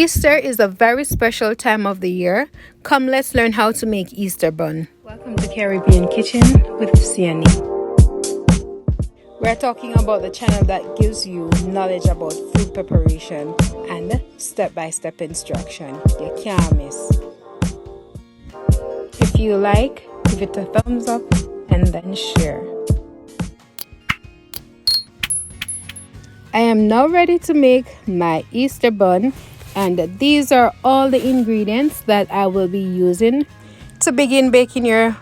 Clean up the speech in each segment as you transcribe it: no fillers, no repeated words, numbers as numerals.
Easter is a very special time of the year. Come, let's learn how to make Easter bun. Welcome to Caribbean Kitchen with Siani. We're talking about the channel that gives you knowledge about food preparation and step-by-step instruction. You can't miss. If you like, give it a thumbs up and then share. I am now ready to make my Easter bun, and these are all the ingredients that I will be using. To begin baking your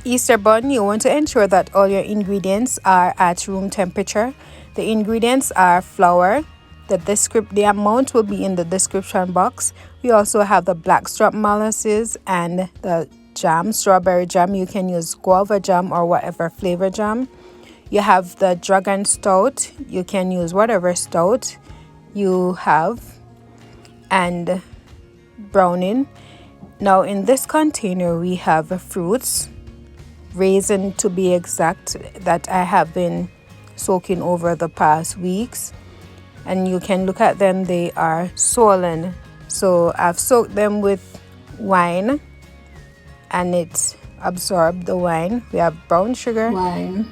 Easter bun, you want to ensure that all your ingredients are at room temperature. The ingredients are flour. The amount will be in the description box. We also have the blackstrap molasses and the jam, strawberry jam. You can use guava jam or whatever flavor jam. You have the dragon stout. You can use whatever stout you have, and browning. Now in this container we have fruits, raisin to be exact, that I have been soaking over the past weeks, and you can look at them, they are swollen. So I've soaked them with wine and it absorbed the wine. We have brown sugar, wine,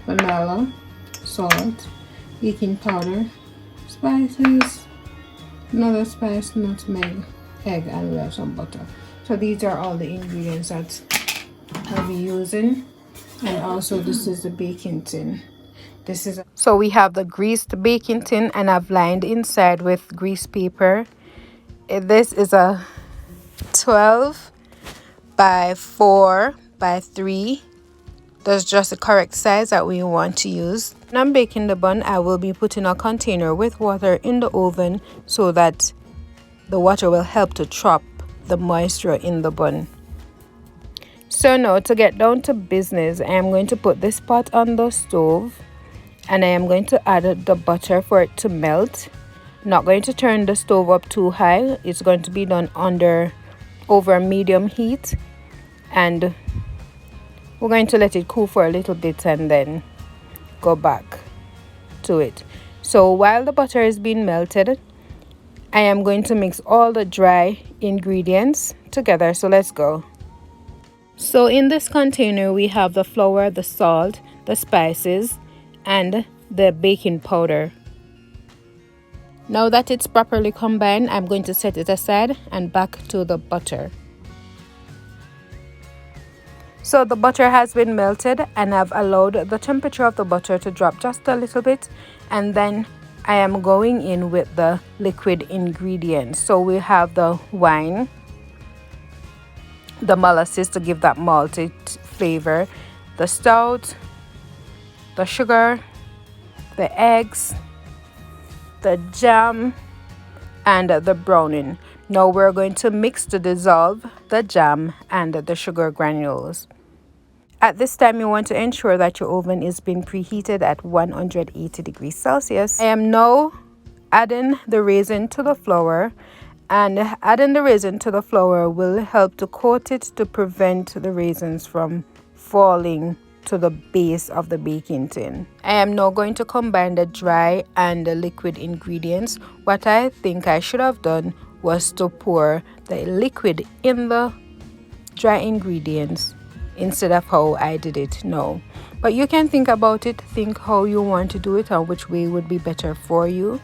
vanilla, salt, baking powder, spices, another spice, nutmeg, egg, and we have some butter. So these are all the ingredients that I'll be using. And also this is the baking tin. So we have the greased baking tin, and I've lined inside with grease paper. This is a 12 by 4 by 3. That's just the correct size that we want to use. When I'm baking the bun, I will be putting a container with water in the oven so that the water will help to trap the moisture in the bun. So now, to get down to business, I am going to put this pot on the stove and I am going to add the butter for it to melt. I'm not going to turn the stove up too high. It's going to be done over medium heat, and we're going to let it cool for a little bit and then go back to it. So while the butter is being melted, I am going to mix all the dry ingredients together. So let's go. So in this container we have the flour, the salt, the spices, and the baking powder. Now that it's properly combined, I'm going to set it aside and back to the butter. So the butter has been melted and I've allowed the temperature of the butter to drop just a little bit, and then I am going in with the liquid ingredients. So we have the wine, the molasses to give that malted flavor, the stout, the sugar, the eggs, the jam, and the browning. Now we're going to mix to dissolve the jam and the sugar granules. At this time, you want to ensure that your oven is being preheated at 180 degrees Celsius. I am now adding the raisin to the flour, and adding the raisin to the flour will help to coat it to prevent the raisins from falling to the base of the baking tin. I am now going to combine the dry and the liquid ingredients. What I think I should have done was to pour the liquid in the dry ingredients instead of how I did it now. But you can think about it, think how you want to do it and which way would be better for you.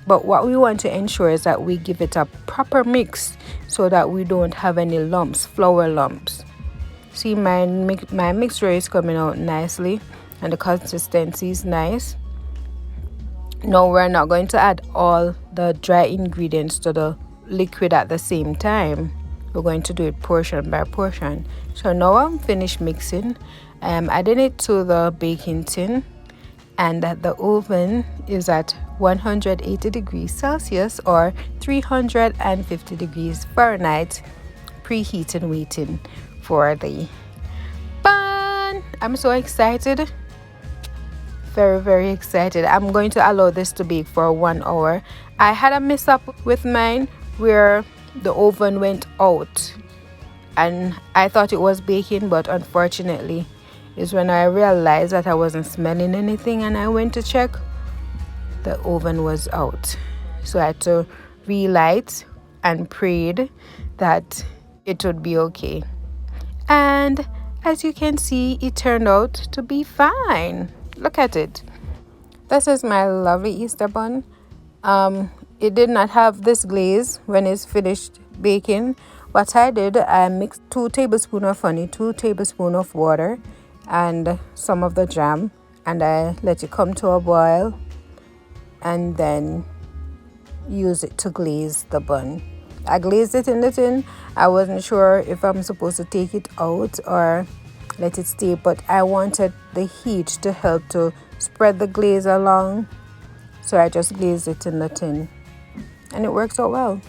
But what we want to ensure is that we give it a proper mix so that we don't have any lumps, flour lumps. See, my mixture is coming out nicely and the consistency is nice. Now we're not going to add all the dry ingredients to the liquid at the same time. We're going to do it portion by portion. So now I'm finished mixing. I'm adding it to the baking tin, and the oven is at 180 degrees Celsius or 350 degrees Fahrenheit, preheating, waiting for the bun. I'm so excited, very, very excited. I'm going to allow this to bake for 1 hour. I had a mishap with mine where the oven went out and I thought it was baking, but unfortunately is when I realized that I wasn't smelling anything, and I went to check, the oven was out. So I had to relight and prayed that it would be okay. And as you can see, it turned out to be fine. Look at it. This is my lovely Easter bun. It did not have this glaze when it's finished baking. What I did, I mixed 2 tablespoons of honey, 2 tablespoons of water, and some of the jam, and I let it come to a boil and then use it to glaze the bun. I glazed it in the tin. I wasn't sure if I'm supposed to take it out or let it stay, but I wanted the heat to help to spread the glaze along, so I just glazed it in the tin, and it works out well.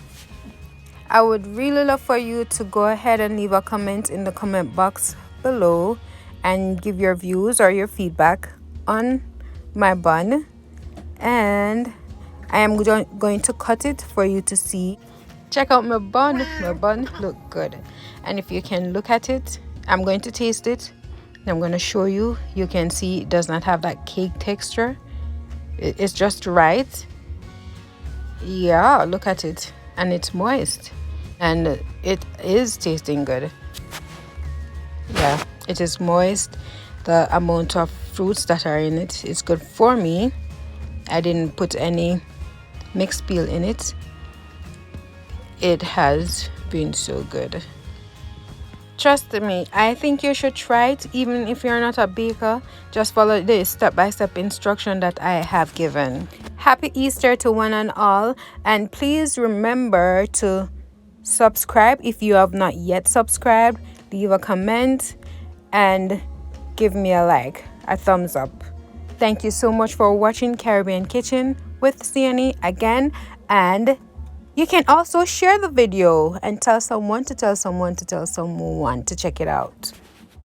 I would really love for you to go ahead and leave a comment in the comment box below and give your views or your feedback on my bun, and I am going to cut it for you to see. Check out my bun. My bun look good, and if you can look at it, I'm going to taste it. I'm going to show you. You can see it does not have that cake texture. It's just right. Yeah, look at it, and it's moist, and it is tasting good. Yeah, it is moist. The amount of fruits that are in it is good for me. I didn't put any mixed peel in it. It has been so good. Trust me, I think you should try it even if you're not a baker. Just follow the step-by-step instruction that I have given. Happy Easter to one and all, and please remember to subscribe if you have not yet subscribed. Leave a comment and give me a like, a thumbs up. Thank you so much for watching Caribbean Kitchen with Sienny again, and you can also share the video and tell someone to tell someone to tell someone to check it out.